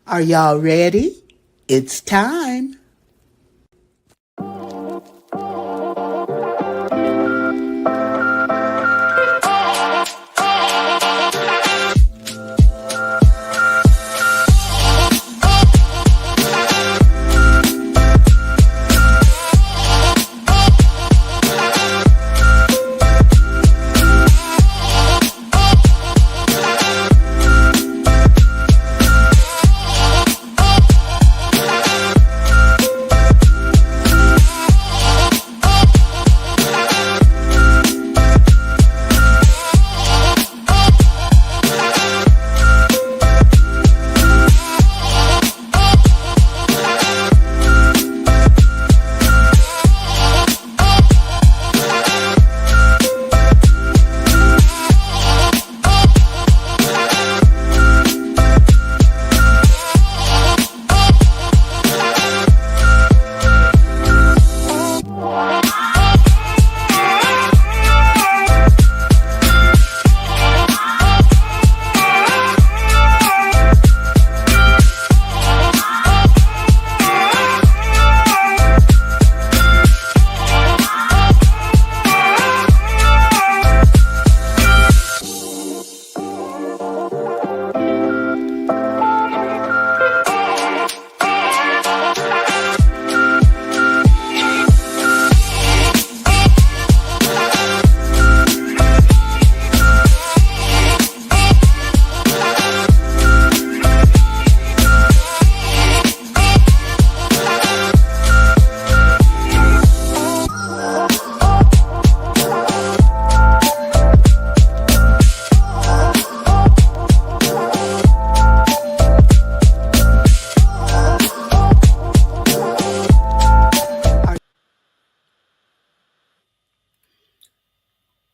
Are y'all ready? It's time.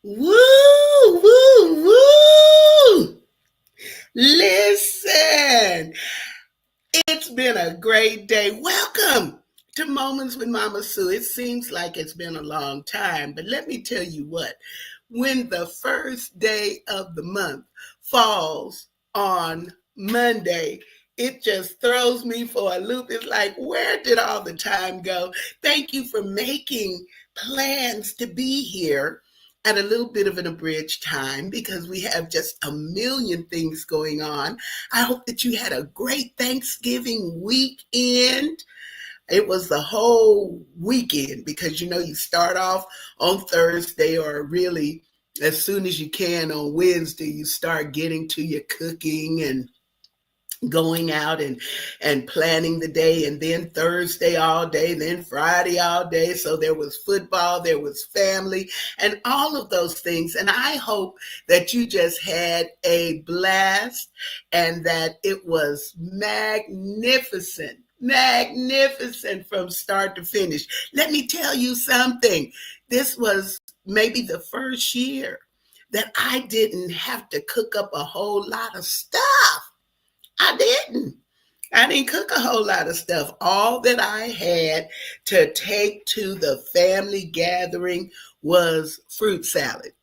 Woo, woo, woo. Listen, it's been a great day. Welcome to Moments with Mama Sue. It seems like it's been a long time, but let me tell you what, when the first day of the month falls on Monday, it just throws me for a loop. It's like, where did all the time go? Thank you for making plans to be here at a little bit of an abridged time because we have just a million things going on. I hope that you had a great Thanksgiving weekend. It was the whole weekend because you start off on Thursday, or really as soon as you can on Wednesday, you start getting to your cooking and going out and planning the day, and then Thursday all day, then Friday all day. So there was football, there was family, and all of those things. And I hope that you just had a blast and that it was magnificent from start to finish. Let me tell you something. This was maybe the first year that I didn't have to cook up a whole lot of stuff. I didn't. I didn't cook a whole lot of stuff. All that I had to take to the family gathering was fruit salad.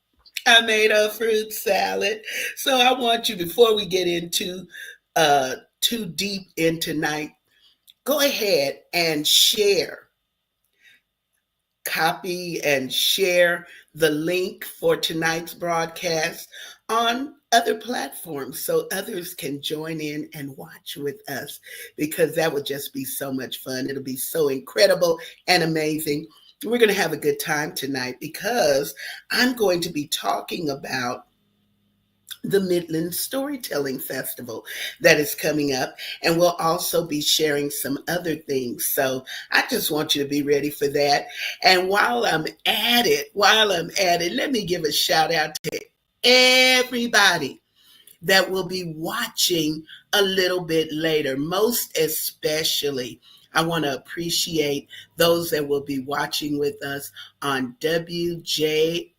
I made a fruit salad. So I want you, before we get into too deep in tonight, go ahead and copy and share the link for tonight's broadcast on other platforms so others can join in and watch with us, because that would just be so much fun. It'll be so incredible and amazing. We're going to have a good time tonight because I'm going to be talking about the Midland Storytelling Festival that is coming up, and we'll also be sharing some other things. So I just want you to be ready for that. And while I'm at it, let me give a shout out to everybody that will be watching a little bit later. Most especially, I want to appreciate those that will be watching with us on WJIL.today,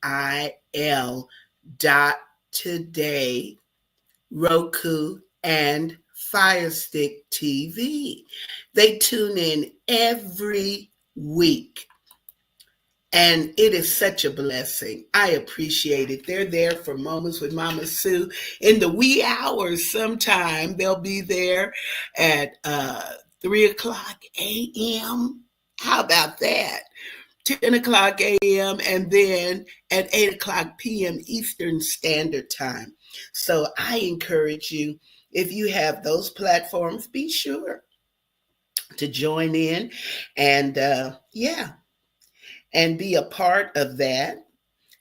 Roku, and Firestick TV. They tune in every week. And it is such a blessing. I appreciate it. They're there for Moments with Mama Sue in the wee hours sometime. They'll be there at 3 o'clock a.m. How about that? 10 o'clock a.m. and then at 8 o'clock p.m. Eastern Standard Time. So I encourage you, if you have those platforms, be sure to join in and and be a part of that.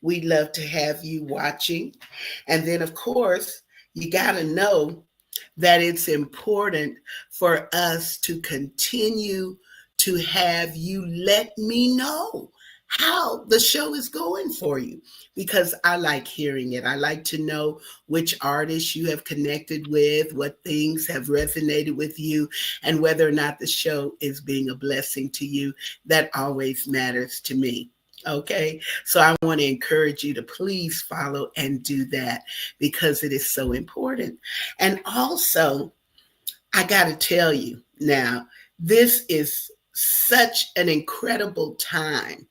We'd love to have you watching. And then, of course, you got to know that it's important for us to continue to have you let me know how the show is going for you, because I like hearing it. I like to know which artists you have connected with, what things have resonated with you, and whether or not the show is being a blessing to you. That always matters to me. Okay, so I want to encourage you to please follow and do that, because it is so important. And also, I got to tell you now, this is such an incredible time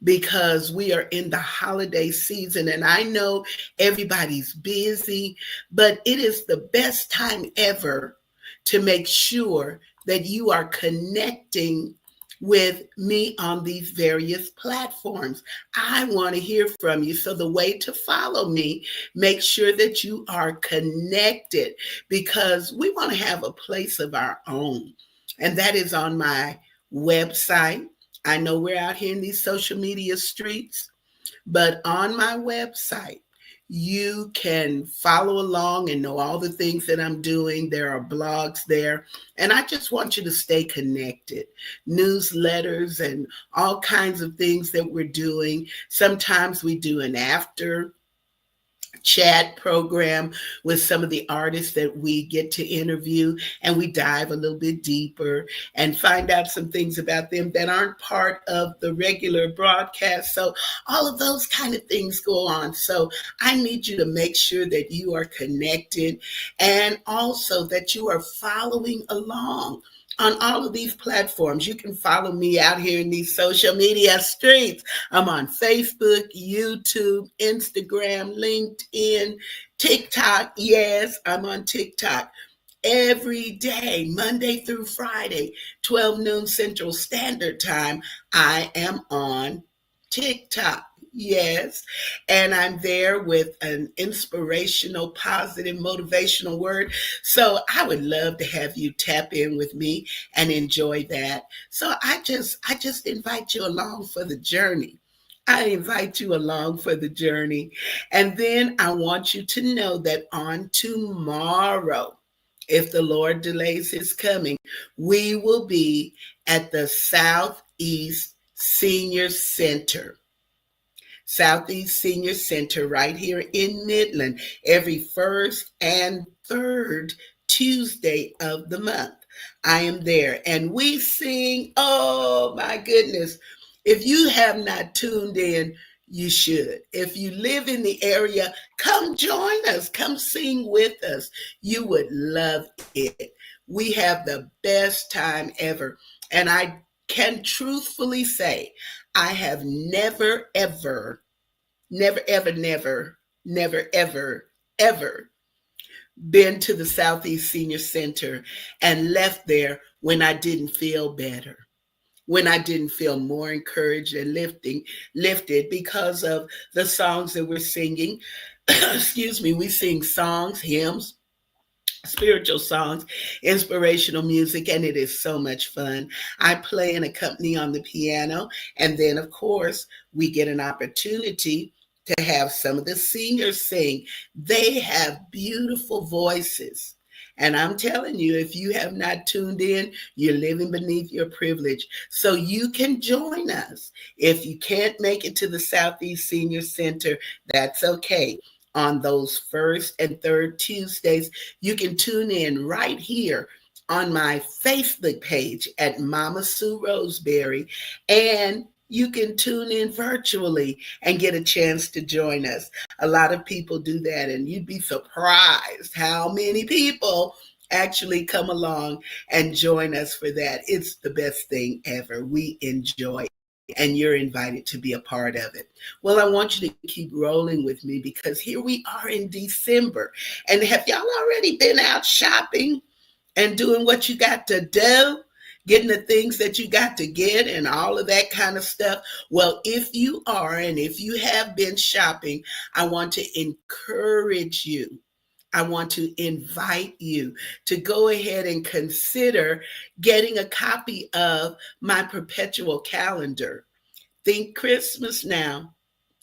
because we are in the holiday season, and I know everybody's busy, but it is the best time ever to make sure that you are connecting with me on these various platforms. I want to hear from you. So the way to follow me, make sure that you are connected, because we want to have a place of our own. And that is on my website. I know we're out here in these social media streets, but on my website, you can follow along and know all the things that I'm doing. There are blogs there. And I just want you to stay connected. Newsletters and all kinds of things that we're doing. Sometimes we do an after chat program with some of the artists that we get to interview, and we dive a little bit deeper and find out some things about them that aren't part of the regular broadcast. So all of those kind of things go on. So I need you to make sure that you are connected, and also that you are following along on all of these platforms. You can follow me out here in these social media streets. I'm on Facebook, YouTube, Instagram, LinkedIn, TikTok. Yes, I'm on TikTok every day, Monday through Friday, 12 noon Central Standard Time. I am on TikTok. Yes. And I'm there with an inspirational, positive, motivational word. So I would love to have you tap in with me and enjoy that. So I just invite you along for the journey. I invite you along for the journey. And then I want you to know that on tomorrow, if the Lord delays his coming, we will be at the Southeast Senior Center. Southeast Senior Center right here in Midland, every first and third Tuesday of the month. I am there, and we sing. Oh my goodness. If you have not tuned in, you should. If you live in the area, come join us. Come sing with us. You would love it. We have the best time ever. And I can truthfully say, I have never, ever, never, ever, never, never, ever, ever been to the Southeast Senior Center and left there when I didn't feel better, when I didn't feel more encouraged and lifted because of the songs that we're singing. Excuse me, we sing songs, hymns, spiritual songs, inspirational music, and it is so much fun. I play and accompany on the piano, and then, of course, we get an opportunity to have some of the singers sing. They have beautiful voices. And I'm telling you, if you have not tuned in, you're living beneath your privilege. So you can join us. If you can't make it to the Southeast Senior Center, that's okay. On those first and third Tuesdays, you can tune in right here on my Facebook page at Mama Sue Roseberry, and you can tune in virtually and get a chance to join us. A lot of people do that, and you'd be surprised how many people actually come along and join us for that. It's the best thing ever. We enjoy and you're invited to be a part of it. Well, I want you to keep rolling with me because here we are in December. And have y'all already been out shopping and doing what you got to do? Getting the things that you got to get and all of that kind of stuff. Well, if you are, and if you have been shopping, I want to encourage you. I want to invite you to go ahead and consider getting a copy of my perpetual calendar. Think Christmas now.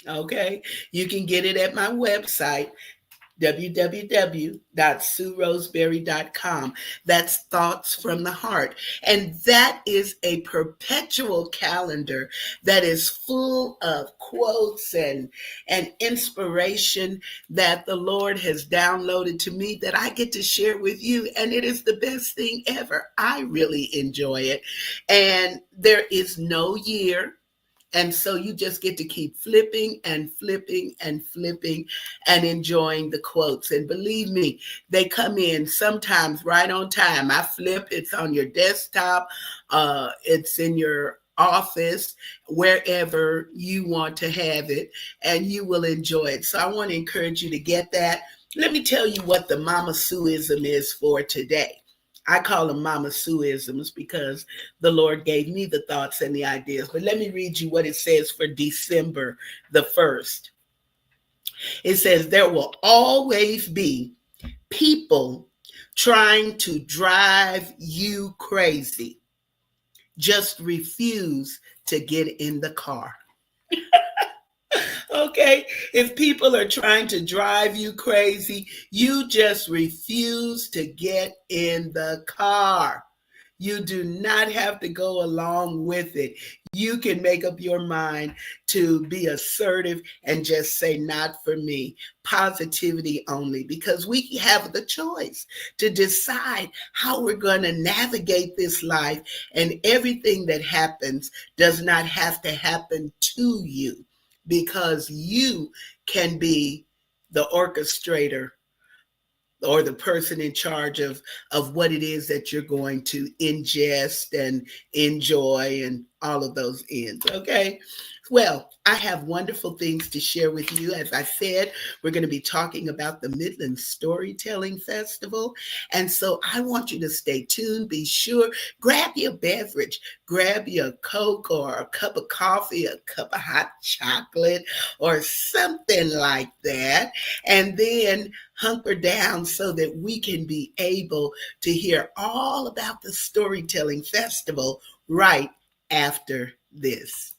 Okay. You can get it at my website, www.sueroseberry.com. That's Thoughts from the Heart. And that is a perpetual calendar that is full of quotes and inspiration that the Lord has downloaded to me that I get to share with you. And it is the best thing ever. I really enjoy it. And there is no year. And so you just get to keep flipping and flipping and flipping and enjoying the quotes. And believe me, they come in sometimes right on time. I flip, it's on your desktop, it's in your office, wherever you want to have it, and you will enjoy it. So I want to encourage you to get that. Let me tell you what the Mama Sueism is for today. I call them Mama Sueisms because the Lord gave me the thoughts and the ideas. But let me read you what it says for December the 1st. It says, there will always be people trying to drive you crazy. Just refuse to get in the car. Okay, if people are trying to drive you crazy, you just refuse to get in the car. You do not have to go along with it. You can make up your mind to be assertive and just say, not for me. Positivity only, because we have the choice to decide how we're going to navigate this life, and everything that happens does not have to happen to you, because you can be the orchestrator or the person in charge of what it is that you're going to ingest and enjoy and all of those ends. Okay. Well, I have wonderful things to share with you. As I said, we're going to be talking about the Midland Storytelling Festival. And so I want you to stay tuned. Be sure, grab your beverage, grab your Coke or a cup of coffee, a cup of hot chocolate or something like that. And then hunker down so that we can be able to hear all about the Storytelling Festival right after this.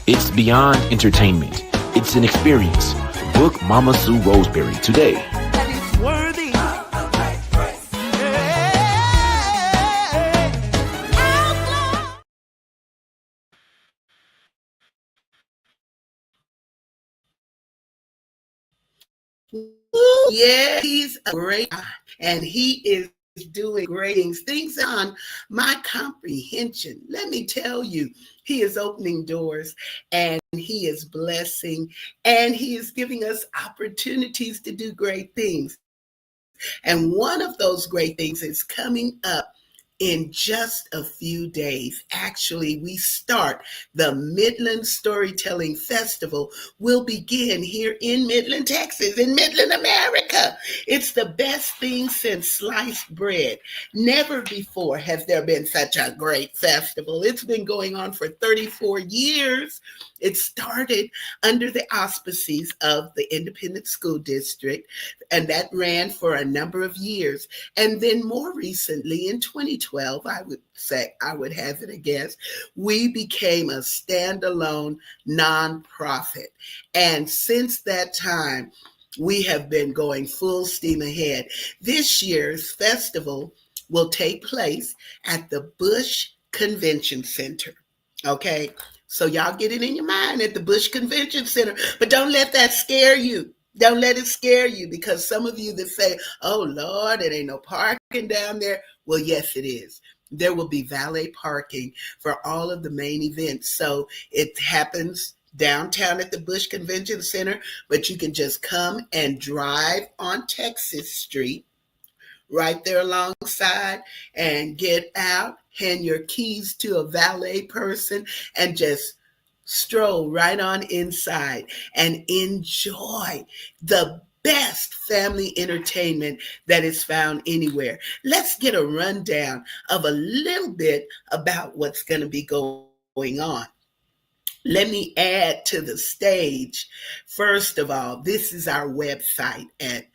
It's beyond entertainment. It's an experience. Book Mama Sue Roseberry today. That is worthy. Yeah, he's a great guy, and he is doing great things. Things on my comprehension. Let me tell you, he is opening doors and he is blessing and he is giving us opportunities to do great things. And one of those great things is coming up in just a few days. Actually, we start the Midland Storytelling Festival. Will begin here in Midland, Texas, in Midland, America. It's the best thing since sliced bread. Never before has there been such a great festival. It's been going on for 34 years. It started under the auspices of the Independent School District, and that ran for a number of years. And then more recently, in 2020, 2012, I would say, I would hazard a guess, we became a standalone nonprofit. And since that time, we have been going full steam ahead. This year's festival will take place at the Bush Convention Center. Okay, so y'all get it in your mind at the Bush Convention Center, but don't let that scare you. Don't let it scare you, because some of you that say, oh Lord, it ain't no parking down there. Well, yes, it is. There will be valet parking for all of the main events. So it happens downtown at the Bush Convention Center, but you can just come and drive on Texas Street right there alongside and get out, hand your keys to a valet person, and just stroll right on inside and enjoy the best family entertainment that is found anywhere. Let's get a rundown of a little bit about what's going to be going on. Let me add to the stage. First of all, this is our website at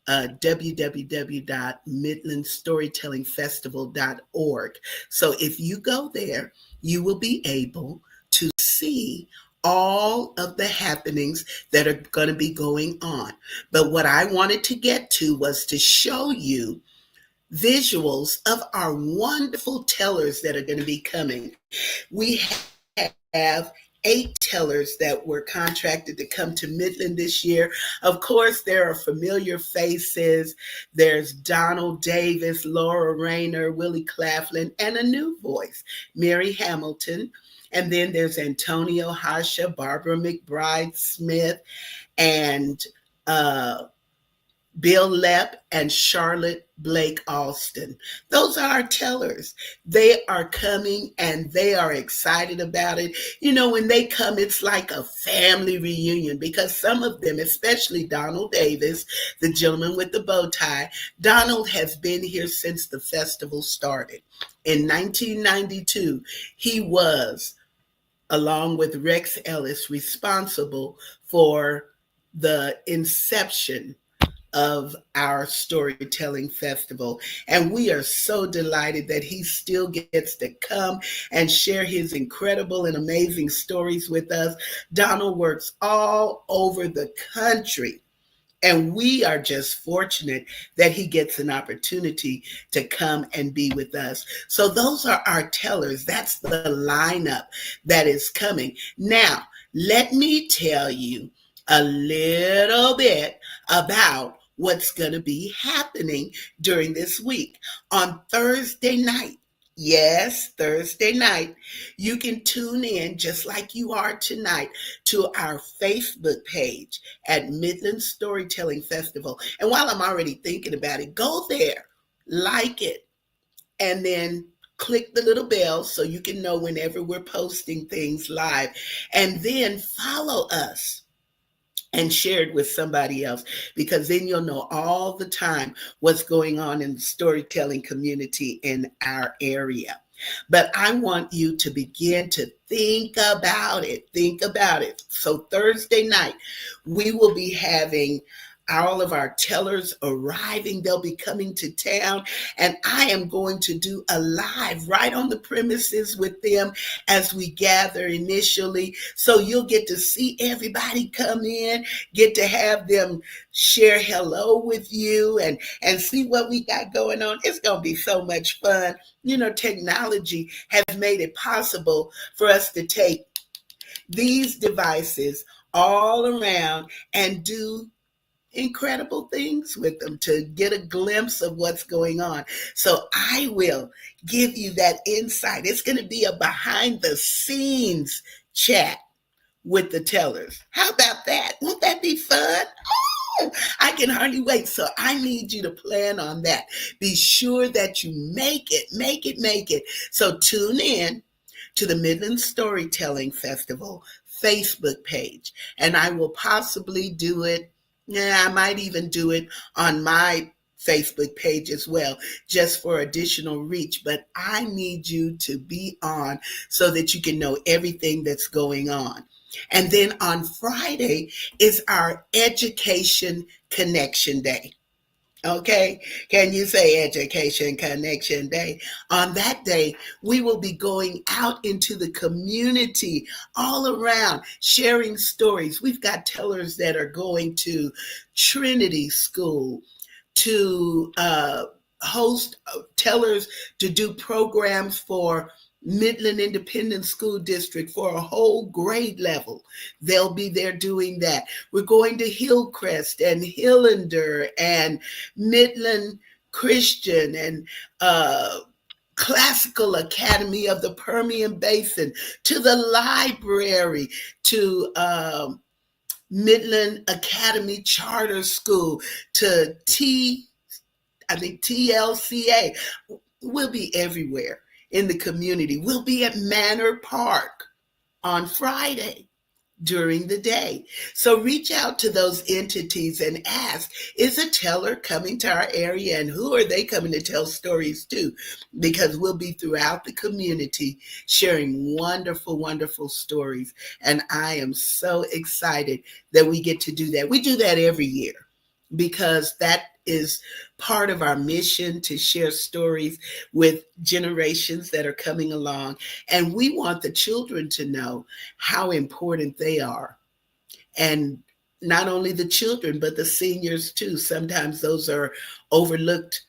www.midlandstorytellingfestival.org. So if you go there, you will be able to see all of the happenings that are going to be going on. But what I wanted to get to was to show you visuals of our wonderful tellers that are going to be coming. We have 8 tellers that were contracted to come to Midland this year. Of course, there are familiar faces. There's Donald Davis, Laura Rayner, Willie Claflin, and a new voice, Mary Hamilton. And then there's Antonio Hasha, Barbara McBride Smith, and Bill Lepp and Charlotte Blake Alston. Those are our tellers. They are coming and they are excited about it. You know, when they come, it's like a family reunion, because some of them, especially Donald Davis, the gentleman with the bow tie, Donald has been here since the festival started. In 1992, he was, along with Rex Ellis, responsible for the inception of our storytelling festival. And we are so delighted that he still gets to come and share his incredible and amazing stories with us. Donald works all over the country, and we are just fortunate that he gets an opportunity to come and be with us. So those are our tellers. That's the lineup that is coming. Now, let me tell you a little bit about what's going to be happening during this week. On Thursday night, yes, Thursday night, you can tune in just like you are tonight to our Facebook page at Midland Storytelling Festival. And while I'm already thinking about it, go there, like it, and then click the little bell so you can know whenever we're posting things live. And then follow us and share it with somebody else, because then you'll know all the time what's going on in the storytelling community in our area. But I want you to begin to think about it. Think about it. So Thursday night, we will be having all of our tellers arriving. They'll be coming to town, and I am going to do a live right on the premises with them as we gather initially. So you'll get to see everybody come in, get to have them share hello with you and see what we got going on. It's going to be so much fun. You know, technology has made it possible for us to take these devices all around and do incredible things with them to get a glimpse of what's going on. So I will give you that insight. It's going to be a behind the scenes chat with the tellers. How about that? Won't that be fun? Oh, I can hardly wait. So I need you to plan on that. Be sure that you make it. So tune in to the Midland Storytelling Festival Facebook page, and I will possibly do it. Yeah, I might even do it on my Facebook page as well, just for additional reach. But I need you to be on so that you can know everything that's going on. And then on Friday is our Education Connection Day. Okay, can you say Education Connection Day? On that day, we will be going out into the community all around, sharing stories. We've got tellers that are going to Trinity School to host tellers to do programs for Midland Independent School District for a whole grade level. They'll be there doing that. We're going to Hillcrest and Hillender and Midland Christian and Classical Academy of the Permian Basin, to the library, to Midland Academy Charter School, to TLCA. We'll be everywhere in the community. We'll be at Manor Park on Friday during the day. So reach out to those entities and ask, is a teller coming to our area, and who are they coming to tell stories to? Because we'll be throughout the community sharing wonderful, wonderful stories. And I am so excited that we get to do that. We do that every year because that is part of our mission, to share stories with generations that are coming along. And we want the children to know how important they are. And not only the children, but the seniors too. Sometimes those are overlooked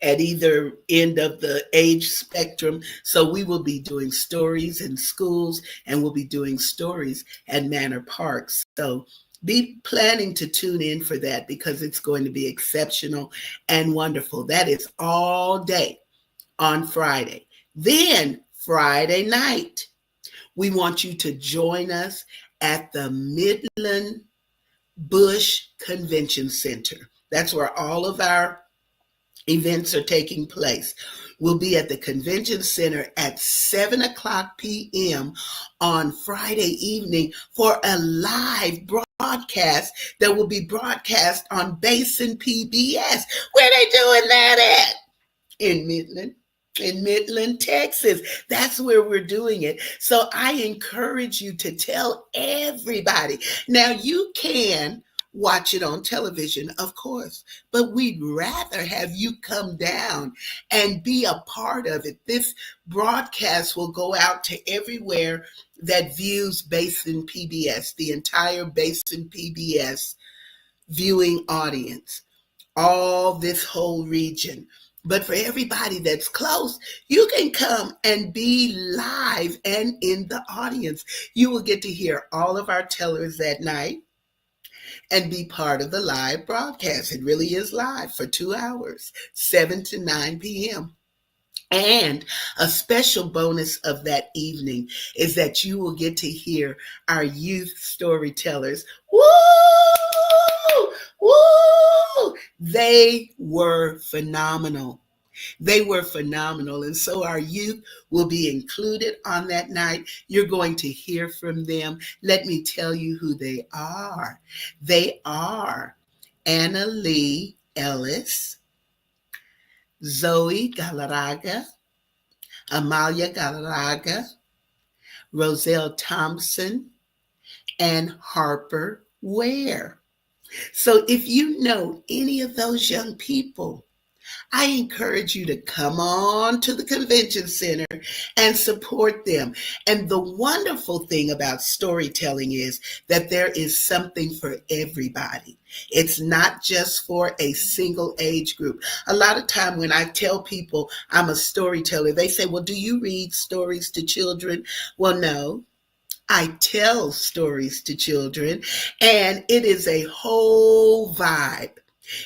at either end of the age spectrum. So we will be doing stories in schools, and we'll be doing stories at Manor Parks. So be planning to tune in for that, because it's going to be exceptional and wonderful. That is all day on Friday. Then Friday night, we want you to join us at the Midland Bush Convention Center. That's where all of our events are taking place. We'll be at the Convention Center at 7 o'clock p.m. on Friday evening for a live broadcast that will be broadcast on Basin PBS. Where they doing that at? In Midland, Texas. That's where we're doing it. So I encourage you to tell everybody. Now, you can watch it on television, of course, but we'd rather have you come down and be a part of it. This broadcast will go out to everywhere that views Basin PBS, the entire Basin PBS viewing audience, all this whole region. But for everybody that's close, you can come and be live and in the audience. You will get to hear all of our tellers that night and be part of the live broadcast. It really is live for 2 hours, 7 to 9 p.m. And a special bonus of that evening is that you will get to hear our youth storytellers. Woo! Woo! They were phenomenal. They were phenomenal. And so our youth will be included on that night. You're going to hear from them. Let me tell you who they are. They are Anna Lee Ellis, Zoe Galarraga, Amalia Galarraga, Roselle Thompson, and Harper Ware. So if you know any of those young people, I encourage you to come on to the convention center and support them. And the wonderful thing about storytelling is that there is something for everybody. It's not just for a single age group. A lot of time when I tell people I'm a storyteller, they say, well, do you read stories to children? Well, no. I tell stories to children, and it is a whole vibe.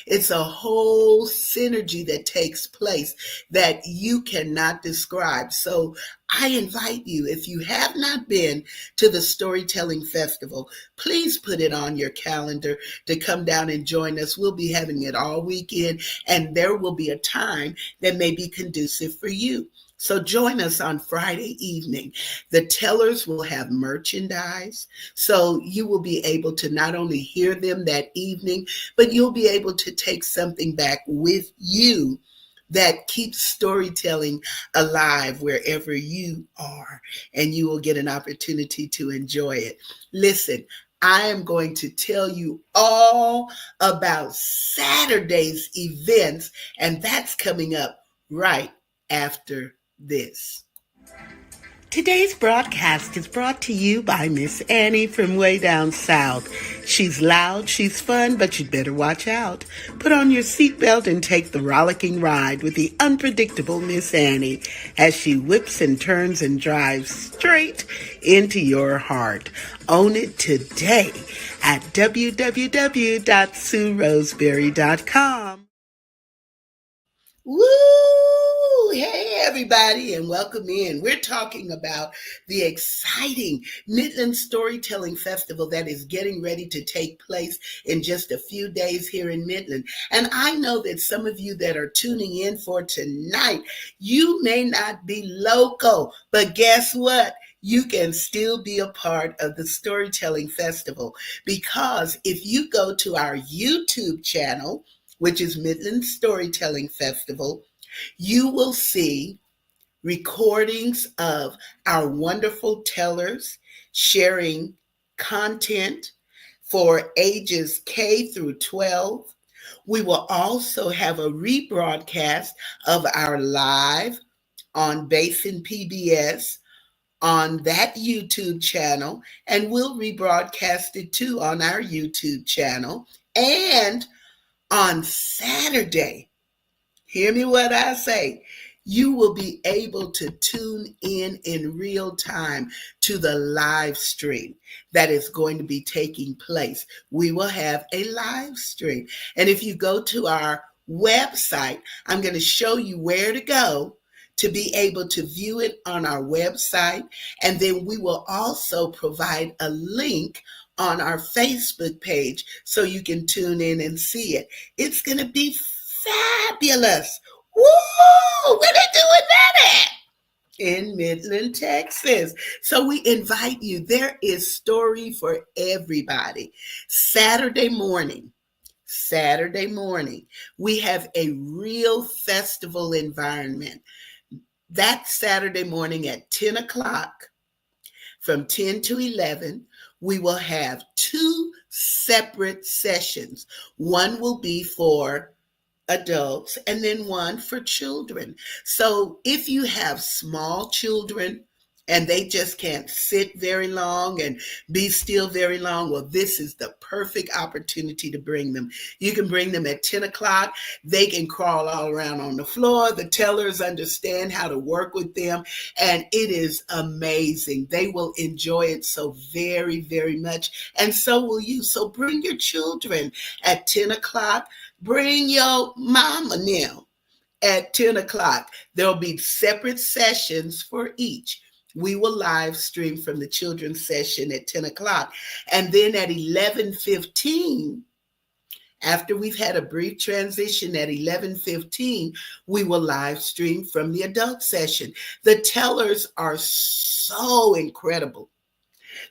It's a whole synergy that takes place that you cannot describe. So I invite you, if you have not been to the Storytelling Festival, please put it on your calendar to come down and join us. We'll be having it all weekend, and there will be a time that may be conducive for you. So join us on Friday evening. The tellers will have merchandise, so you will be able to not only hear them that evening, but you'll be able to take something back with you that keeps storytelling alive wherever you are, and you will get an opportunity to enjoy it. Listen, I am going to tell you all about Saturday's events, and that's coming up right after this. Today's broadcast is brought to you by Miss Annie from way down south. She's loud, she's fun, but you'd better watch out. Put on your seatbelt and take the rollicking ride with the unpredictable Miss Annie as she whips and turns and drives straight into your heart. Own it today at www.sueroseberry.com. Woo! Hey, everybody, and welcome in. We're talking about the exciting Midland Storytelling Festival that is getting ready to take place in just a few days here in Midland. And I know that some of you that are tuning in for tonight, you may not be local, but guess what? You can still be a part of the Storytelling Festival, because if you go to our YouTube channel, which is Midland Storytelling Festival, you will see recordings of our wonderful tellers sharing content for ages K through 12. We will also have a rebroadcast of our live on Basin PBS on that YouTube channel, and we'll rebroadcast it too on our YouTube channel. And on Saturday, hear me what I say, you will be able to tune in real time to the live stream that is going to be taking place. We will have a live stream. And if you go to our website, I'm going to show you where to go to be able to view it on our website. And then we will also provide a link on our Facebook page so you can tune in and see it. It's going to be fabulous. Woo! Where they doing that at? In Midland, Texas. So we invite you. There is story for everybody. Saturday morning, we have a real festival environment. That Saturday morning at 10 o'clock, from 10 to 11, we will have two separate sessions. One will be for adults and then one for children. So if you have small children and they just can't sit very long and be still very long, well, this is the perfect opportunity to bring them. You can bring them at 10 o'clock. They can crawl all around on the floor. The tellers understand how to work with them, and it is amazing. They will enjoy it so very, very much, and so will you. So bring your children at 10 o'clock. Bring your mama now at 10 o'clock. There'll be separate sessions for each. We will live stream from the children's session at 10 o'clock. And then at 11:15, after we've had a brief transition at 11:15, we will live stream from the adult session. The tellers are so incredible.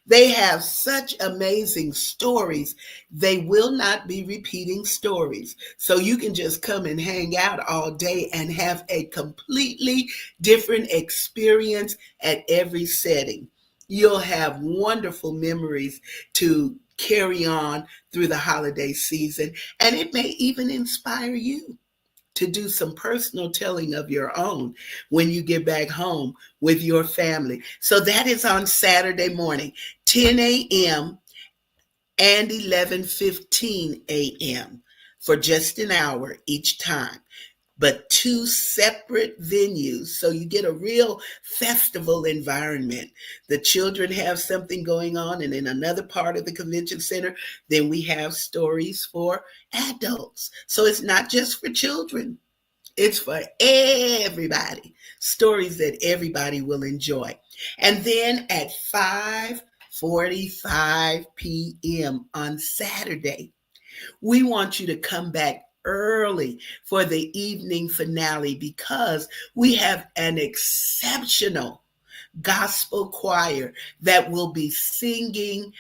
They have such amazing stories. They will not be repeating stories. So you can just come and hang out all day and have a completely different experience at every setting. You'll have wonderful memories to carry on through the holiday season, and it may even inspire you to do some personal telling of your own when you get back home with your family. So that is on Saturday morning, 10 a.m. and 11:15 a.m. for just an hour each time, but two separate venues. So you get a real festival environment. The children have something going on, and in another part of the convention center, then we have stories for adults. So it's not just for children. It's for everybody. Stories that everybody will enjoy. And then at 5:45 p.m. on Saturday, we want you to come back early for the evening finale, because we have an exceptional gospel choir that will be singing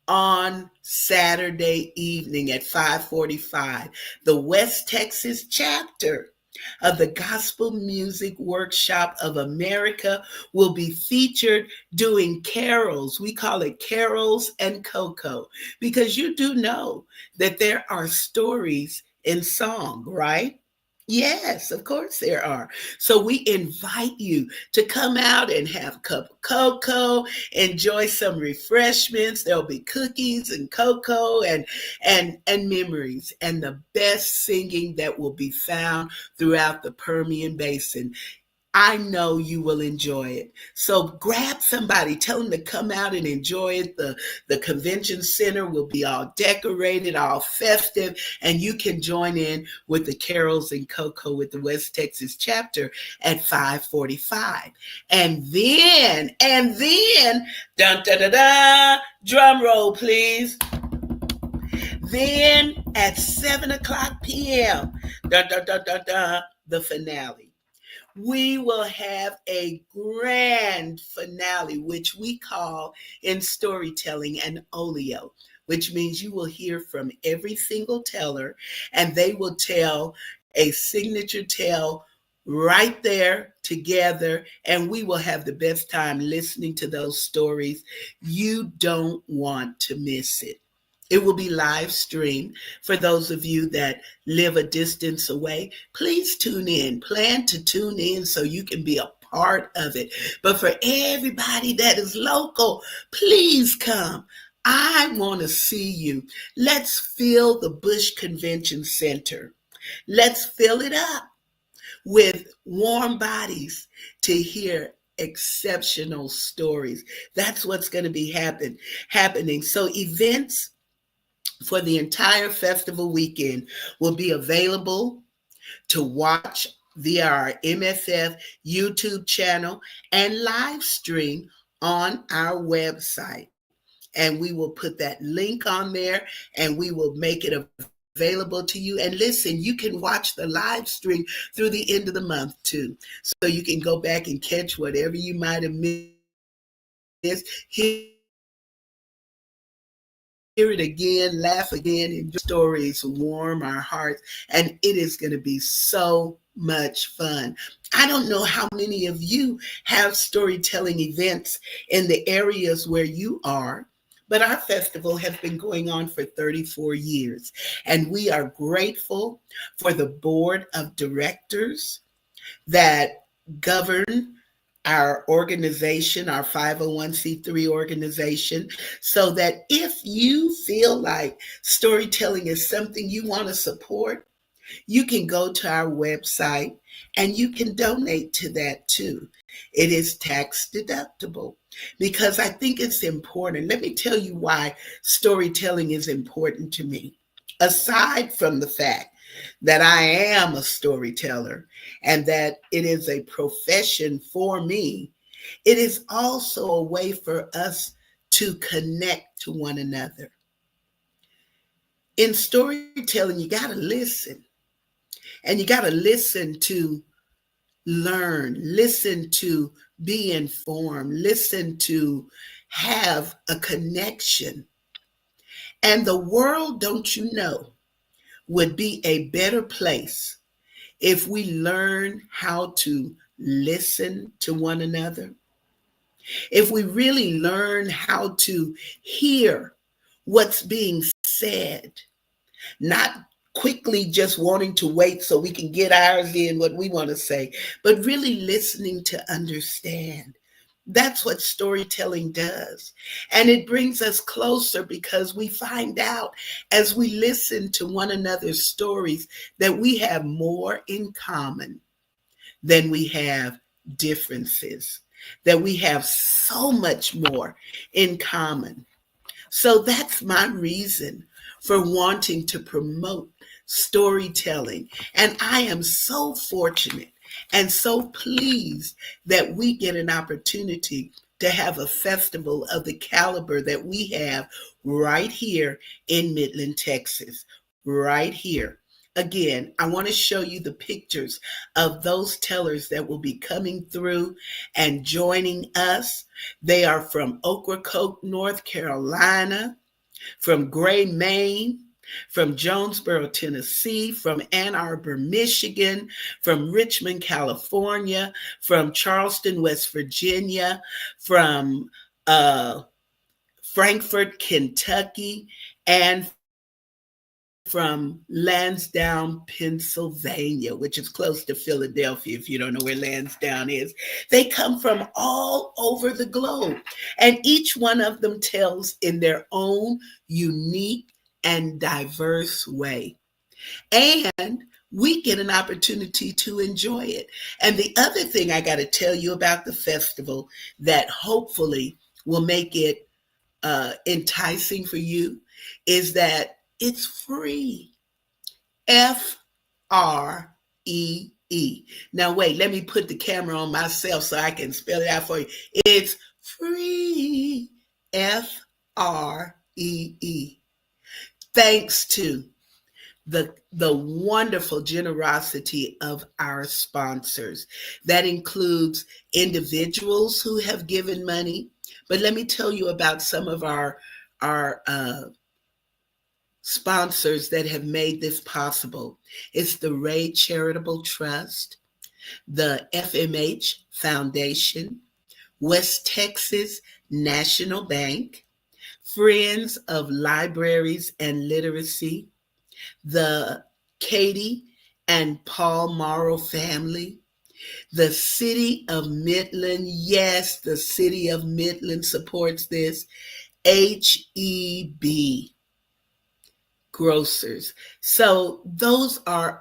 on Saturday evening at 5:45. The West Texas chapter of the Gospel Music Workshop of America will be featured doing carols. We call it carols and cocoa because you do know that there are stories in song, right? Yes, of course there are. So we invite you to come out and have a cup of cocoa, enjoy some refreshments. There'll be cookies and cocoa and memories and the best singing that will be found throughout the Permian Basin. I know you will enjoy it. So grab somebody, tell them to come out and enjoy it. The convention center will be all decorated, all festive, and you can join in with the Carols and Cocoa with the West Texas chapter at 5:45. And then, dun da da da, drum roll, please. Then at 7 o'clock p.m., dun dun dun dun dun, the finale. We will have a grand finale, which we call in storytelling an olio, which means you will hear from every single teller and they will tell a signature tale right there together, and we will have the best time listening to those stories. You don't want to miss it. It will be live streamed. For those of you that live a distance away, please tune in. Plan to tune in so you can be a part of it. But for everybody that is local, please come. I want to see you. Let's fill the Bush Convention Center. Let's fill it up with warm bodies to hear exceptional stories. That's what's going to be happening. So events for the entire festival weekend will be available to watch via our MFF YouTube channel and live stream on our website. And we will put that link on there and we will make it available to you. And listen, you can watch the live stream through the end of the month too. So you can go back and catch whatever you might have missed. Hear it again, laugh again, and stories warm our hearts. And it is going to be so much fun. I don't know how many of you have storytelling events in the areas where you are, but our festival has been going on for 34 years. And we are grateful for the board of directors that govern our organization, our 501c3 organization, so that if you feel like storytelling is something you want to support, you can go to our website and you can donate to that too. It is tax deductible because I think it's important. Let me tell you why storytelling is important to me. Aside from the fact that I am a storyteller and that it is a profession for me, it is also a way for us to connect to one another. In storytelling, you got to listen, and you got to listen to learn, listen to be informed, listen to have a connection. And the world, don't you know, would be a better place if we learn how to listen to one another, if we really learn how to hear what's being said, not quickly just wanting to wait so we can get ours in what we want to say, but really listening to understand. That's what storytelling does. And it brings us closer because we find out as we listen to one another's stories that we have more in common than we have differences, that we have so much more in common. So that's my reason for wanting to promote storytelling. And I am so fortunate and so pleased that we get an opportunity to have a festival of the caliber that we have right here in Midland, Texas, right here. Again, I want to show you the pictures of those tellers that will be coming through and joining us. They are from Ocracoke, North Carolina, from Gray, Maine, from Jonesboro, Tennessee, from Ann Arbor, Michigan, from Richmond, California, from Charleston, West Virginia, from Frankfort, Kentucky, and from Lansdowne, Pennsylvania, which is close to Philadelphia, if you don't know where Lansdowne is. They come from all over the globe, and each one of them tells in their own unique and diverse way. And we get an opportunity to enjoy it. And the other thing I got to tell you about the festival that hopefully will make it enticing for you is that it's free. Free. Now, wait, let me put the camera on myself so I can spell it out for you. It's free. Free. Thanks to the wonderful generosity of our sponsors. That includes individuals who have given money. But let me tell you about some of our sponsors that have made this possible. It's the Ray Charitable Trust, the FMH Foundation, West Texas National Bank, Friends of Libraries and Literacy, the Katie and Paul Morrow family, the City of Midland. Yes, the City of Midland supports this. HEB Grocers. So those are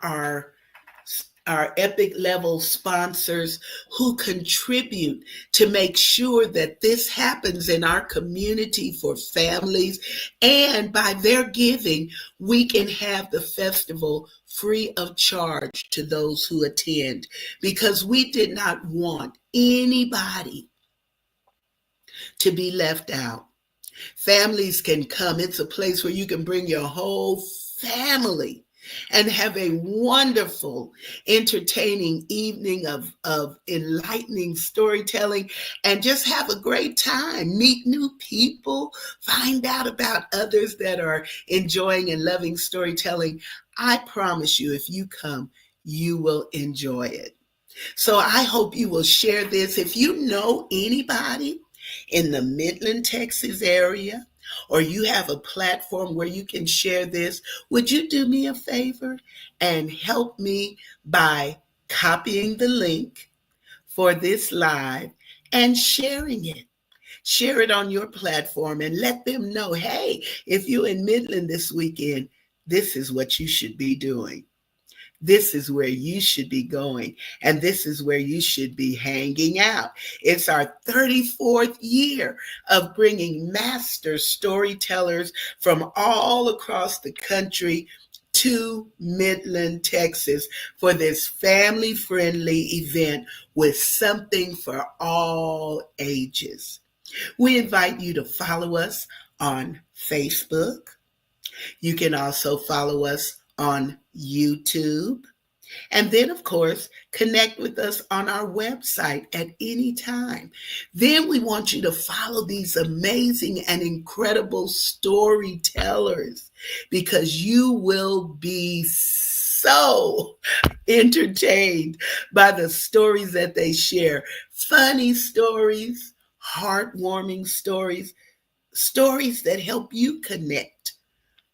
our epic level sponsors who contribute to make sure that this happens in our community for families. And by their giving, we can have the festival free of charge to those who attend, because we did not want anybody to be left out. Families can come. It's a place where you can bring your whole family and have a wonderful, entertaining evening of enlightening storytelling, and just have a great time. Meet new people, find out about others that are enjoying and loving storytelling. I promise you, if you come, you will enjoy it. So I hope you will share this. If you know anybody in the Midland, Texas area, or you have a platform where you can share this, would you do me a favor and help me by copying the link for this live and sharing it? Share it on your platform and let them know, hey, if you're in Midland this weekend, this is what you should be doing. This is where you should be going, and this is where you should be hanging out. It's our 34th year of bringing master storytellers from all across the country to Midland, Texas, for this family-friendly event with something for all ages. We invite you to follow us on Facebook. You can also follow us on YouTube. And then, of course, connect with us on our website at any time. Then we want you to follow these amazing and incredible storytellers, because you will be so entertained by the stories that they share. Funny stories, heartwarming stories, stories that help you connect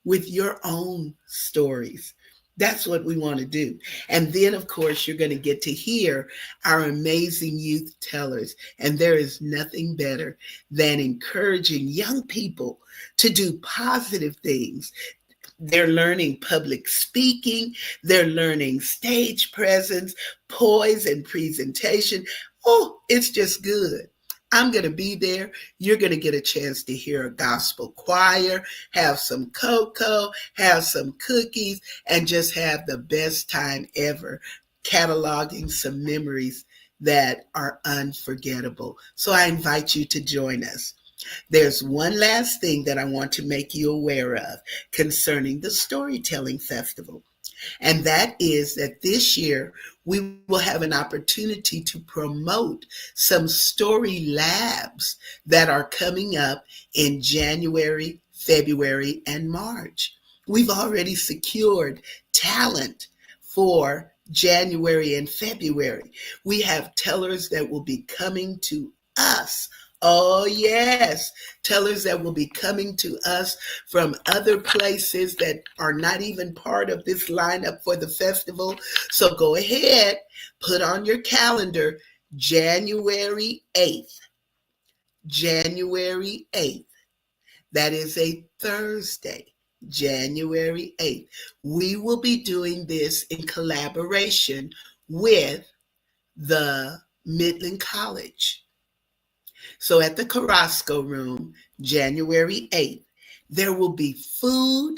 with your own stories. That's what we want to do. And then, of course, you're going to get to hear our amazing youth tellers. And there is nothing better than encouraging young people to do positive things. They're learning public speaking. They're learning stage presence, poise, and presentation. Oh, it's just good. I'm going to be there. You're going to get a chance to hear a gospel choir, have some cocoa, have some cookies, and just have the best time ever, cataloging some memories that are unforgettable. So I invite you to join us. There's one last thing that I want to make you aware of concerning the Storytelling Festival. And that is that this year we will have an opportunity to promote some story labs that are coming up in January, February, and March. We've already secured talent for January and February. We have tellers that will be coming to us. Oh, yes, tellers that will be coming to us from other places that are not even part of this lineup for the festival. So go ahead, put on your calendar January 8th. January 8th. That is a Thursday, January 8th. We will be doing this in collaboration with the Midland College. So at the Carrasco Room, January 8th, there will be food,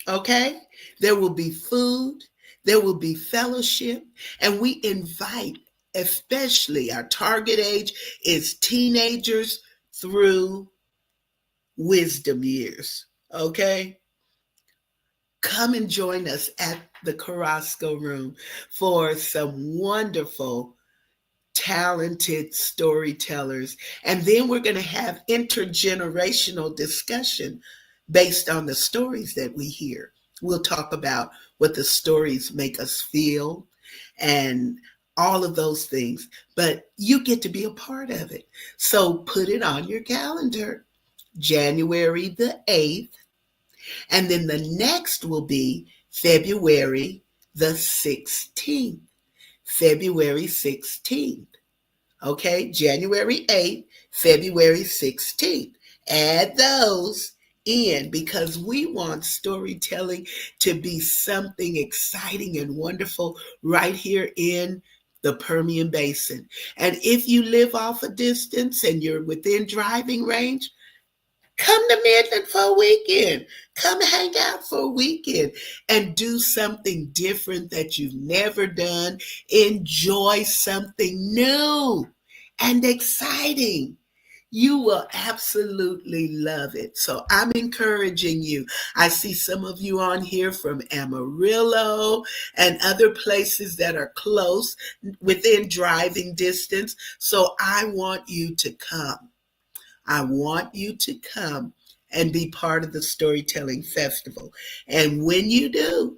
okay? There will be food, there will be fellowship, and we invite, especially our target age is teenagers through wisdom years, okay? Come and join us at the Carrasco Room for some wonderful, talented storytellers. And then we're going to have intergenerational discussion based on the stories that we hear. We'll talk about what the stories make us feel and all of those things, but you get to be a part of it. So put it on your calendar, January the 8th. And then the next will be February the 16th. February 16th. Okay, January 8th, February 16th. Add those in because we want storytelling to be something exciting and wonderful right here in the Permian Basin. And if you live off a distance and you're within driving range, come to Midland for a weekend. Come hang out for a weekend and do something different that you've never done. Enjoy something new and exciting. You will absolutely love it. So I'm encouraging you. I see some of you on here from Amarillo and other places that are close within driving distance. So I want you to come. I want you to come and be part of the Storytelling Festival. And when you do,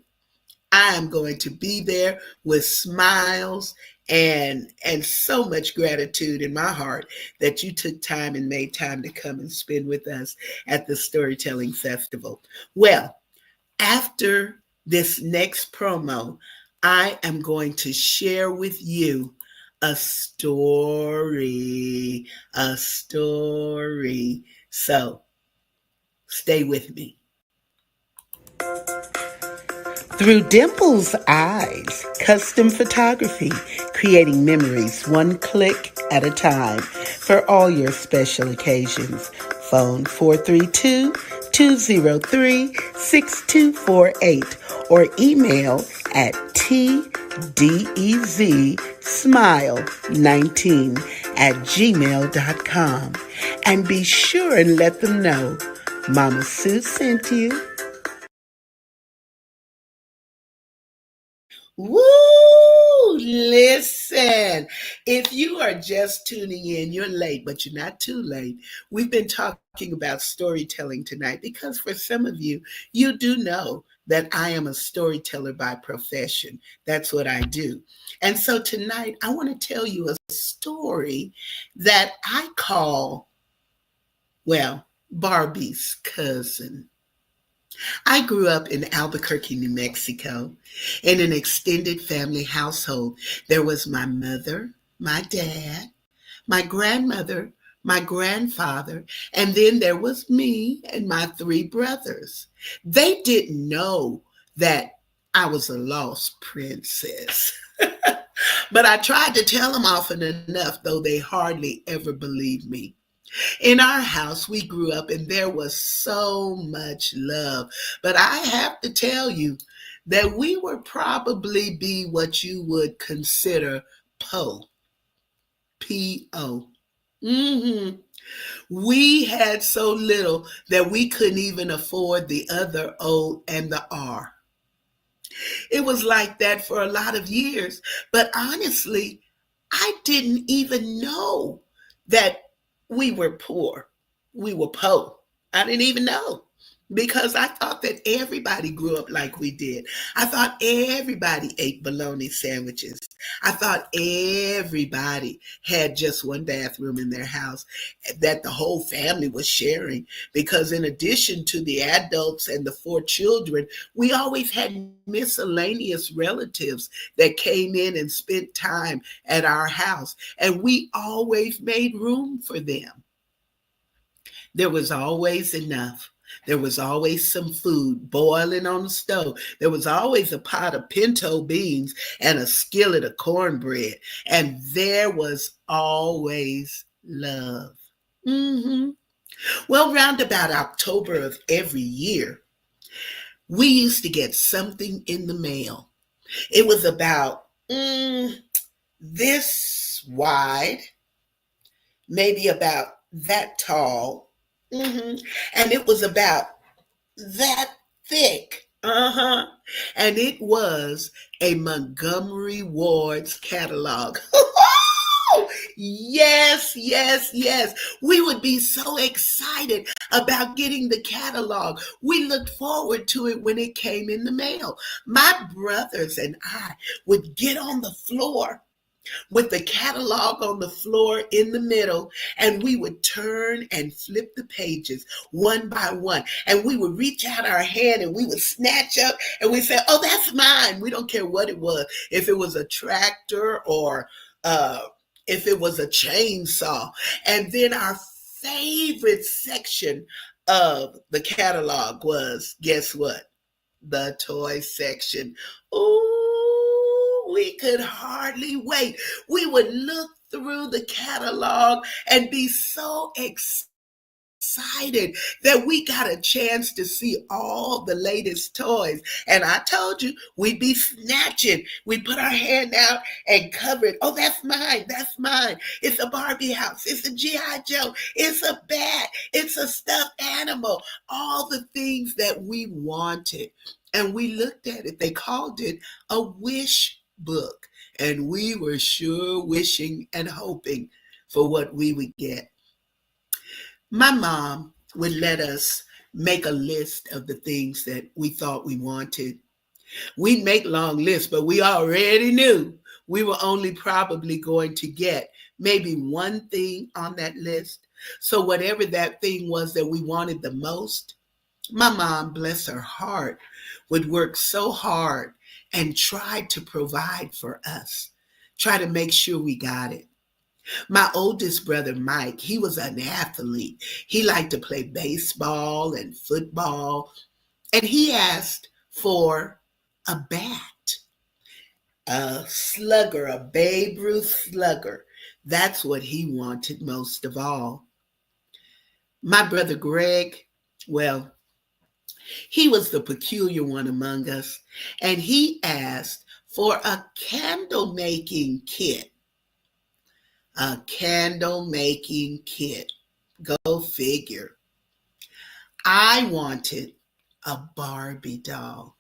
I am going to be there with smiles and so much gratitude in my heart that you took time and made time to come and spend with us at the Storytelling Festival. Well, after this next promo, I am going to share with you a story, a story. So stay with me. Through Dimple's eyes, custom photography, creating memories one click at a time for all your special occasions. Phone 432-203-6248 or email at tdzsmile19@gmail.com. And be sure and let them know Mama Sue sent you. Woo! Listen, if you are just tuning in, you're late, but you're not too late. We've been talking about storytelling tonight because for some of you, you do know that I am a storyteller by profession. That's what I do. And so tonight, I want to tell you a story that I call, well, Barbie's cousin. I grew up in Albuquerque, New Mexico, in an extended family household. There was my mother, my dad, my grandmother, my grandfather, and then there was me and my three brothers. They didn't know that I was a lost princess. But I tried to tell them often enough, though they hardly ever believed me. In our house, we grew up and there was so much love. But I have to tell you that we would probably be what you would consider PO. P-O. Mm-hmm. We had so little that we couldn't even afford the other O and the R. It was like that for a lot of years. But honestly, I didn't even know that we were poor. We were poor. I didn't even know. because I thought that everybody grew up like we did. I thought everybody ate bologna sandwiches. I thought everybody had just one bathroom in their house that the whole family was sharing. Because in addition to the adults and the four children, we always had miscellaneous relatives that came in and spent time at our house. And we always made room for them. There was always enough. There was always some food boiling on the stove. There was always a pot of pinto beans and a skillet of cornbread. And there was always love. hmm Well, round about October of every year, we used to get something in the mail. It was about this wide, maybe about that tall, and it was about that thick. And it was a Montgomery Ward's catalog. Yes, yes, yes. We would be so excited about getting the catalog. We looked forward to it when it came in the mail. My brothers and I would get on the floor with the catalog on the floor in the middle, and we would turn and flip the pages one by one, and we would reach out our hand and we would snatch up and we say, oh, that's mine. We don't care what it was, if it was a tractor or if it was a chainsaw. And then our favorite section of the catalog was, guess what? The toy section. Ooh, we could hardly wait. We would look through the catalog and be so excited that we got a chance to see all the latest toys. And I told you, we'd be snatching. We'd put our hand out and cover it. Oh, that's mine. That's mine. It's a Barbie house. It's a G.I. Joe. It's a bat. It's a stuffed animal. All the things that we wanted. And we looked at it. They called it a wish book. And we were sure wishing and hoping for what we would get. My mom would let us make a list of the things that we thought we wanted. We'd make long lists, but we already knew we were only probably going to get maybe one thing on that list. So whatever that thing was that we wanted the most, my mom, bless her heart, would work so hard and try to provide for us, try to make sure we got it. My oldest brother, Mike, he was an athlete. He liked to play baseball and football, and he asked for a bat, a slugger, a Babe Ruth slugger. That's what he wanted most of all. My brother Greg, well, he was the peculiar one among us, and he asked for a candle making kit. A candle making kit. Go figure. I wanted a Barbie doll.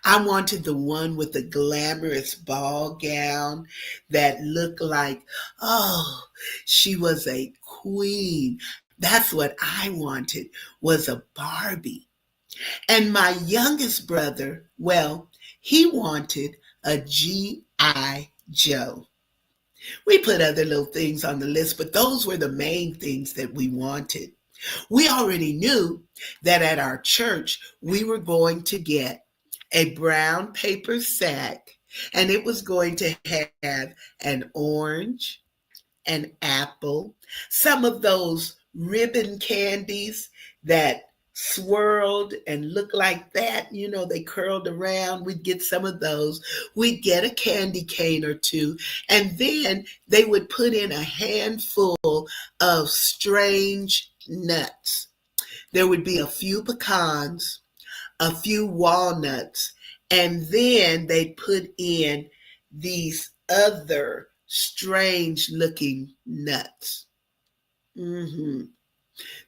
I wanted the one with the glamorous ball gown that looked like, oh, she was a queen. That's what I wanted, was a Barbie. And my youngest brother, well, he wanted a G.I. Joe. We put other little things on the list, but those were the main things that we wanted. We already knew that at our church, we were going to get a brown paper sack, and it was going to have an orange, an apple, some of those ribbon candies that swirled and looked like that. You know, they curled around. We'd get some of those. We'd get a candy cane or two. And then they would put in a handful of strange nuts. There would be a few pecans, a few walnuts, and then they'd put in these other strange looking nuts.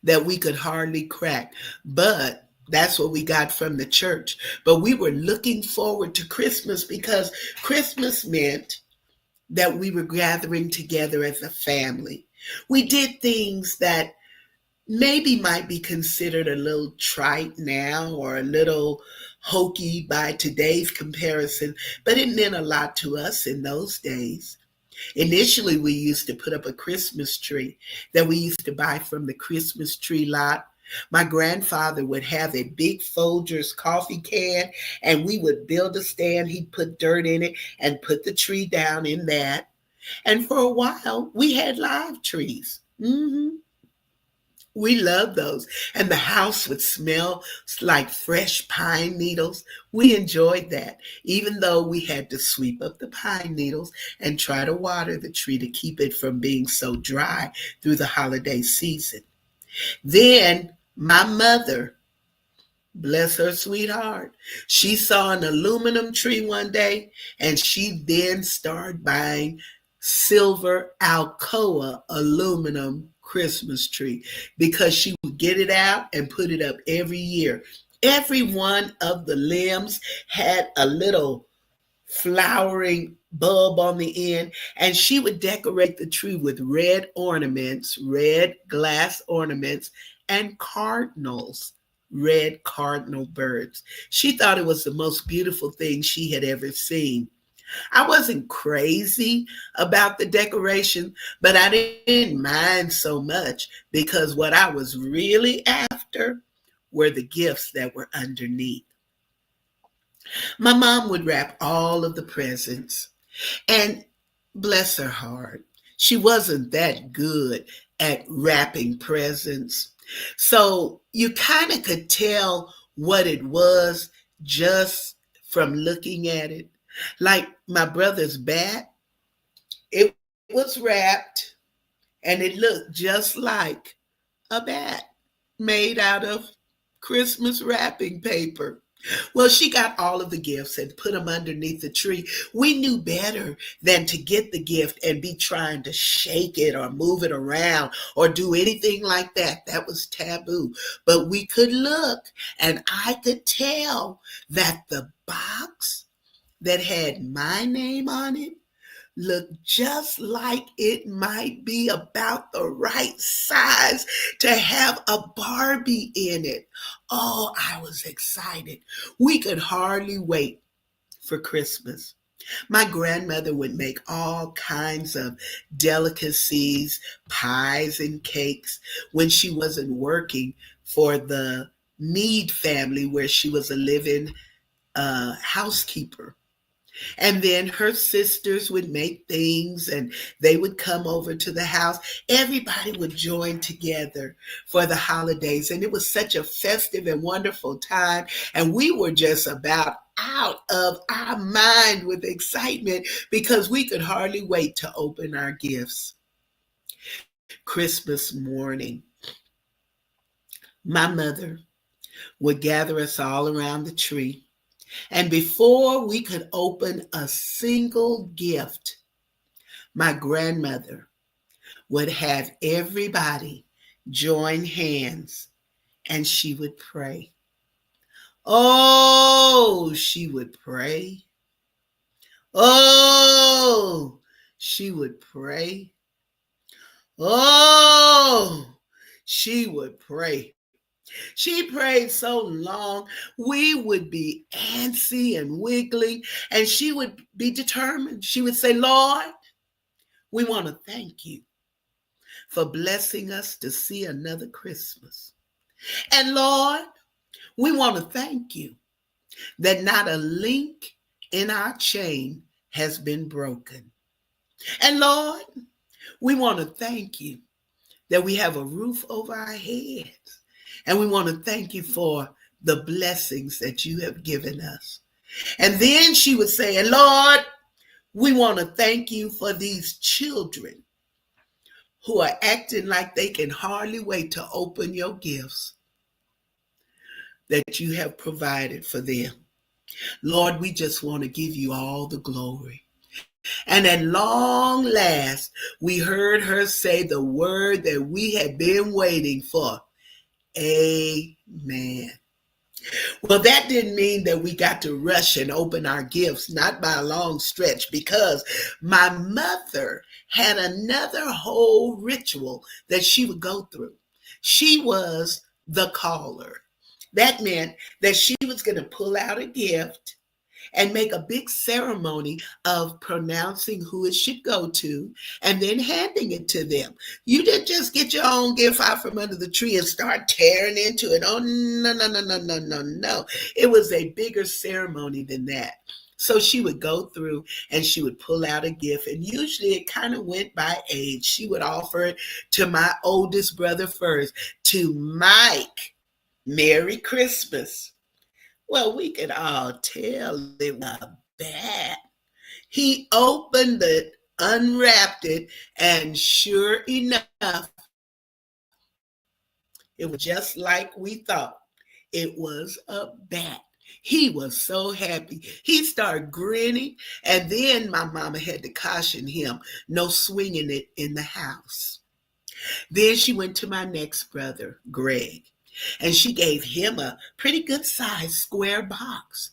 That we could hardly crack. But that's what we got from the church. But we were looking forward to Christmas because Christmas meant that we were gathering together as a family. We did things that maybe might be considered a little trite now or a little hokey by today's comparison, but it meant a lot to us in those days. Initially, we used to put up a Christmas tree that we used to buy from the Christmas tree lot. My grandfather would have a big Folgers coffee can, and we would build a stand. He'd put dirt in it and put the tree down in that. And for a while, we had live trees. We loved those. And the house would smell like fresh pine needles. We enjoyed that, even though we had to sweep up the pine needles and try to water the tree to keep it from being so dry through the holiday season. Then my mother, bless her sweetheart, she saw an aluminum tree one day and she then started buying silver Alcoa aluminum Christmas tree because she would get it out and put it up every year. Every one of the limbs had a little flowering bulb on the end, and she would decorate the tree with red ornaments, red glass ornaments, and cardinals, red cardinal birds. She thought it was the most beautiful thing she had ever seen. I wasn't crazy about the decoration, but I didn't mind so much because what I was really after were the gifts that were underneath. My mom would wrap all of the presents, and bless her heart, she wasn't that good at wrapping presents. So you kind of could tell what it was just from looking at it. Like my brother's bat, it was wrapped and it looked just like a bat made out of Christmas wrapping paper. Well, she got all of the gifts and put them underneath the tree. We knew better than to get the gift and be trying to shake it or move it around or do anything like that. That was taboo. But we could look, and I could tell that the box that had my name on it looked just like it might be about the right size to have a Barbie in it. Oh, I was excited. We could hardly wait for Christmas. My grandmother would make all kinds of delicacies, pies, and cakes when she wasn't working for the Mead family, where she was a living housekeeper. And then her sisters would make things and they would come over to the house. Everybody would join together for the holidays. And it was such a festive and wonderful time. And we were just about out of our mind with excitement because we could hardly wait to open our gifts. Christmas morning, my mother would gather us all around the tree. And before we could open a single gift, my grandmother would have everybody join hands and she would pray. Oh, she would pray. Oh, she would pray. Oh, she would pray. She prayed so long, we would be antsy and wiggly, and she would be determined. She would say, Lord, we want to thank you for blessing us to see another Christmas. And Lord, we want to thank you that not a link in our chain has been broken. And Lord, we want to thank you that we have a roof over our heads. And we want to thank you for the blessings that you have given us. And then she would say, and Lord, we want to thank you for these children who are acting like they can hardly wait to open your gifts that you have provided for them. Lord, we just want to give you all the glory. And at long last, we heard her say the word that we had been waiting for. Amen. Well, that didn't mean that we got to rush and open our gifts, not by a long stretch, because my mother had another whole ritual that she would go through. She was the caller. That meant that she was going to pull out a gift and make a big ceremony of pronouncing who it should go to and then handing it to them. You didn't just get your own gift out from under the tree and start tearing into it. Oh, no, no, no, no, no, no, no. It was a bigger ceremony than that. So she would go through and she would pull out a gift, and usually it kind of went by age. She would offer it to my oldest brother first, to Mike. Merry Christmas. Well, we could all tell it was bad. He opened it, unwrapped it, and sure enough, it was just like we thought. It was a bat. He was so happy. He started grinning, and then my mama had to caution him, no swinging it in the house. Then she went to my next brother, Greg, and she gave him a pretty good sized square box.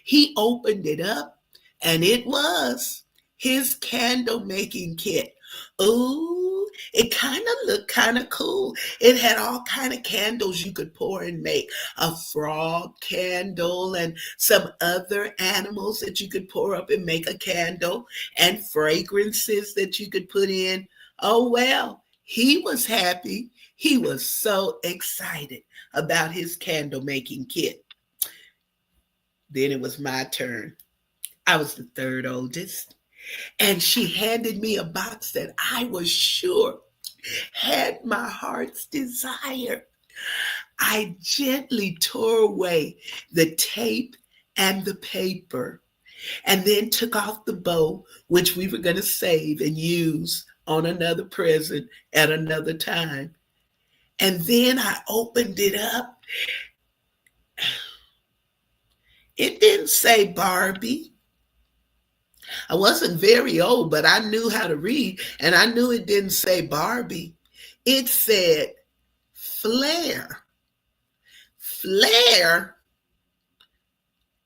He opened it up, and it was his candle making kit. Ooh, it kind of looked kind of cool. It had all kind of candles you could pour and make. A frog candle and some other animals that you could pour up and make a candle, and fragrances that you could put in. Oh, well, he was happy. He was so excited about his candle making kit. Then it was my turn. I was the third oldest, and she handed me a box that I was sure had my heart's desire. I gently tore away the tape and the paper, and then took off the bow, which we were going to save and use on another present at another time. And then I opened it up. It didn't say Barbie. I wasn't very old, but I knew how to read, and I knew it didn't say Barbie. It said Flair. Flair?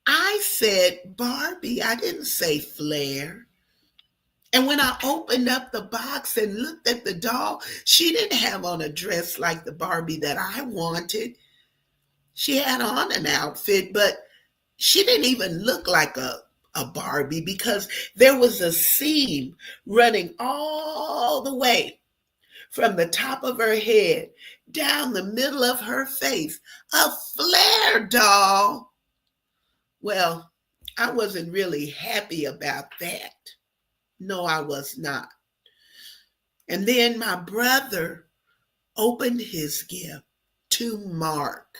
I said Barbie. I didn't say Flair. And when I opened up the box and looked at the doll, she didn't have on a dress like the Barbie that I wanted. She had on an outfit, but she didn't even look like a Barbie, because there was a seam running all the way from the top of her head down the middle of her face. A Flair doll. Well, I wasn't really happy about that. No, I was not. And then my brother opened his gift to Mark.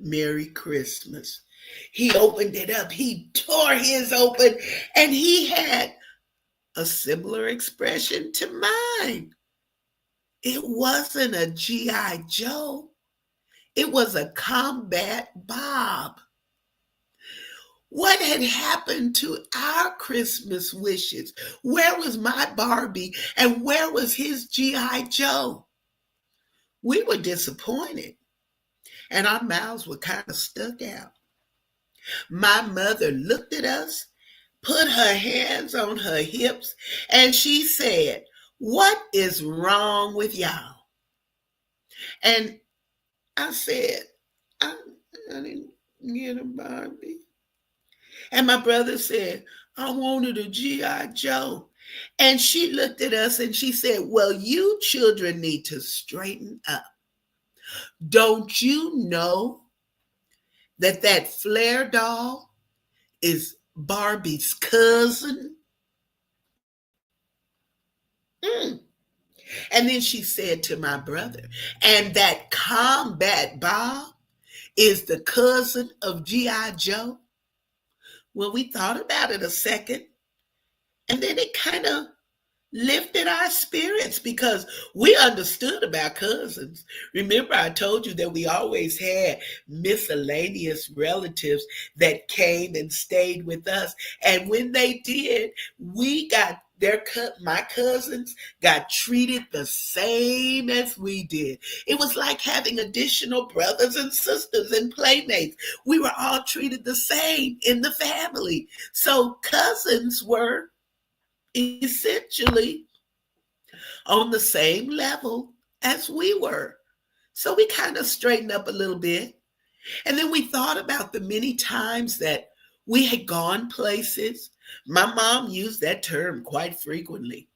Merry Christmas. He opened it up. He tore his open, and he had a similar expression to mine. It wasn't a G.I. Joe. It was a Combat Bob. What had happened to our Christmas wishes? Where was my Barbie, and where was his G.I. Joe? We were disappointed, and our mouths were kind of stuck out. My mother looked at us, put her hands on her hips, and she said, "What is wrong with y'all?" And I said, I didn't get a Barbie. And my brother said, "I wanted a G.I. Joe." And she looked at us and she said, "Well, you children need to straighten up. Don't you know that Flair doll is Barbie's cousin?" Mm. And then she said to my brother, "And that Combat Bob is the cousin of G.I. Joe?" Well, we thought about it a second, and then it kind of lifted our spirits because we understood about cousins. Remember, I told you that we always had miscellaneous relatives that came and stayed with us. And when they did, we got my cousins got treated the same as we did. It was like having additional brothers and sisters and playmates. We were all treated the same in the family. So cousins were essentially on the same level as we were. So we kind of straightened up a little bit. And then we thought about the many times that we had gone places. My mom used that term quite frequently.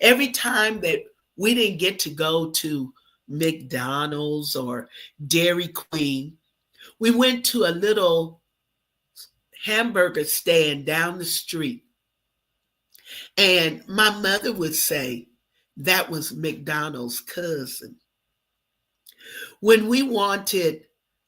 Every time that we didn't get to go to McDonald's or Dairy Queen, we went to a little hamburger stand down the street. And my mother would say that was McDonald's cousin. When we wanted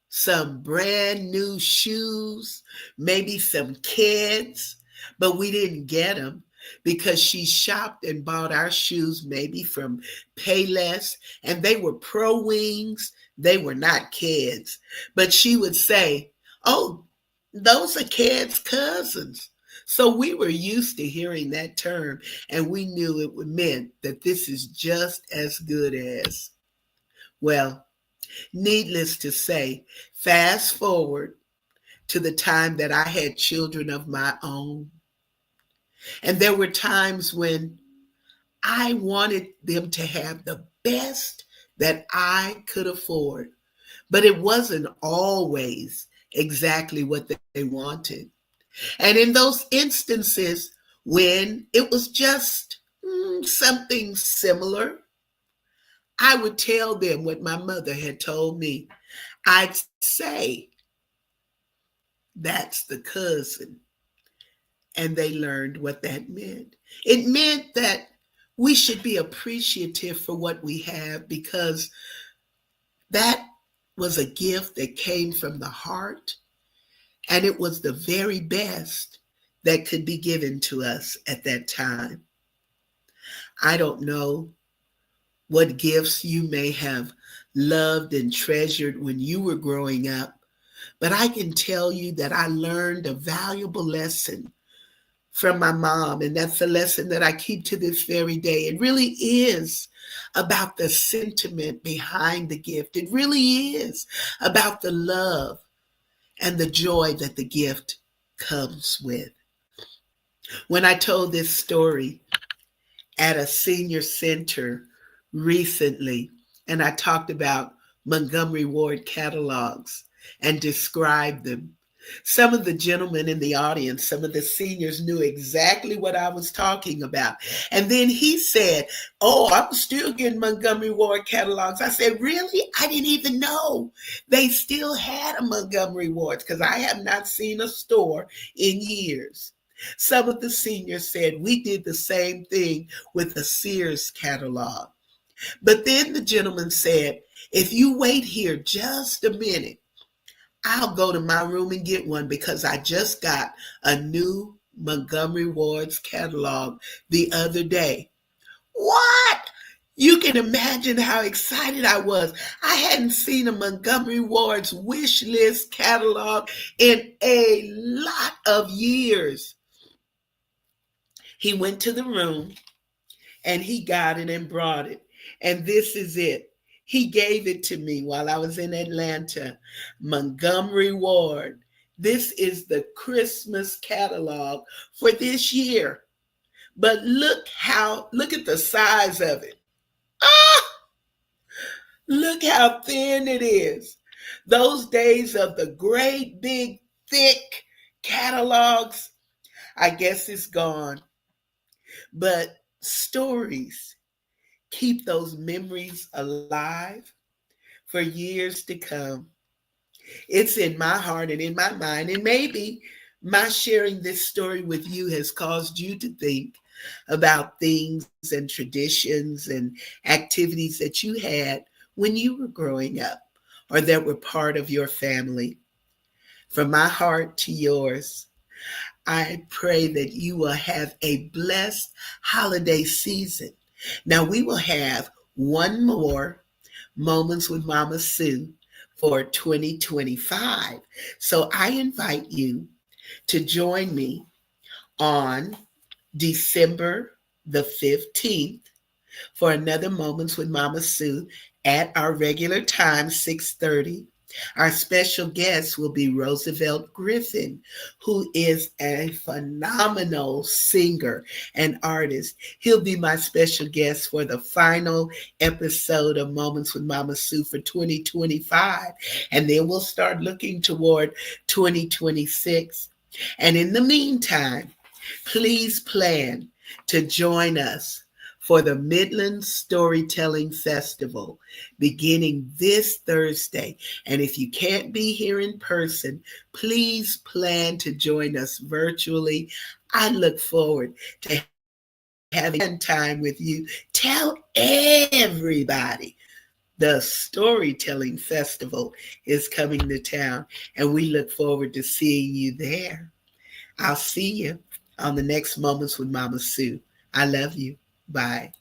some brand new shoes, maybe some kids, but we didn't get them because she shopped and bought our shoes maybe from Payless, and they were Pro Wings. They were not kids, but she would say, "Oh, those are kids' cousins." So we were used to hearing that term, and we knew it meant that this is just as good as. Well, needless to say, fast forward to the time that I had children of my own. And there were times when I wanted them to have the best that I could afford, but it wasn't always exactly what they wanted. And in those instances when it was just something similar, I would tell them what my mother had told me. I'd say, "That's the cousin." And they learned what that meant. It meant that we should be appreciative for what we have because that was a gift that came from the heart, and it was the very best that could be given to us at that time. I don't know what gifts you may have loved and treasured when you were growing up, but I can tell you that I learned a valuable lesson from my mom, and that's a lesson that I keep to this very day. It really is about the sentiment behind the gift. It really is about the love and the joy that the gift comes with. When I told this story at a senior center recently, and I talked about Montgomery Ward catalogs and described them, some of the gentlemen in the audience, some of the seniors knew exactly what I was talking about. And then he said, "Oh, I'm still getting Montgomery Ward catalogs." I said, "Really? I didn't even know they still had a Montgomery Ward because I have not seen a store in years." Some of the seniors said, "We did the same thing with the Sears catalog." But then the gentleman said, "If you wait here just a minute, I'll go to my room and get one because I just got a new Montgomery Ward's catalog the other day." What? You can imagine how excited I was. I hadn't seen a Montgomery Ward's wish list catalog in a lot of years. He went to the room and he got it and brought it. And this is it. He gave it to me while I was in Atlanta. Montgomery Ward. This is the Christmas catalog for this year. But look at the size of it. Ah, look how thin it is. Those days of the great big thick catalogs, I guess it's gone. But stories keep those memories alive for years to come. It's in my heart and in my mind. And maybe my sharing this story with you has caused you to think about things and traditions and activities that you had when you were growing up or that were part of your family. From my heart to yours, I pray that you will have a blessed holiday season. Now, we will have one more Moments with Mama Sue for 2025. So I invite you to join me on December the 15th for another Moments with Mama Sue at our regular time, 6:30. Our special guest will be Roosevelt Griffin, who is a phenomenal singer and artist. He'll be my special guest for the final episode of Moments with Mama Sue for 2025. And then we'll start looking toward 2026. And in the meantime, please plan to join us for the Midland Storytelling Festival beginning this Thursday. And if you can't be here in person, please plan to join us virtually. I look forward to having time with you. Tell everybody the Storytelling Festival is coming to town, and we look forward to seeing you there. I'll see you on the next Moments with Mama Sue. I love you. Bye.